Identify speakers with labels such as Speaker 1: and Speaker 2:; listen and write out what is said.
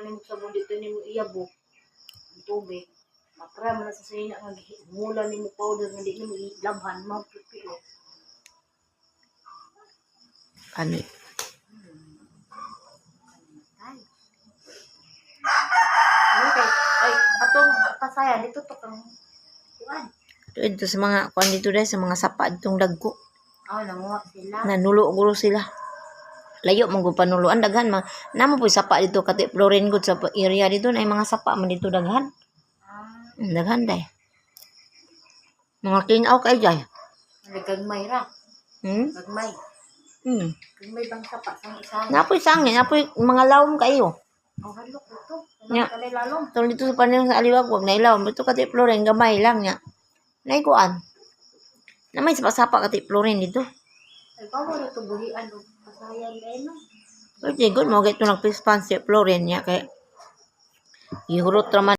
Speaker 1: ni mo sabon dito ni mo iyabo. Ang tubig. Mapra man sa sina nga mula ni mo powder nga di ni mo ilabhan mo pipilo.
Speaker 2: Ano?
Speaker 1: Okay. Ay, atong pasaya dito to kang kuan.
Speaker 2: Ito sa mga kuan dito dahil sa mga sapa ditong dagko.
Speaker 1: Nanguha sila.
Speaker 2: Nanulo guro sila. Layo man gud panuluan daghan man. Namo po sapa dito kati Florin gud sa area dito na mga sapa man dito daghan. Daghan day. Mga kinaw kay jay.
Speaker 1: Nagagmay ra. Gagmay. Gagmay bang sapa sang isa.
Speaker 2: Napoy sangin, napoy mga lawom kayo.
Speaker 1: Halok ito.
Speaker 2: Nya.
Speaker 1: Lalong.
Speaker 2: Tol dito sa panahon sa Aliwag wag na ilaw. Dito kati Florin gamay lang nya. Nay kuan. Na may sapa kati Florin dito.
Speaker 1: Ay ba mo ito buhian o pasayan din no.
Speaker 2: Pero good mo gito nagpispan si Florin nya kay ihurot ra man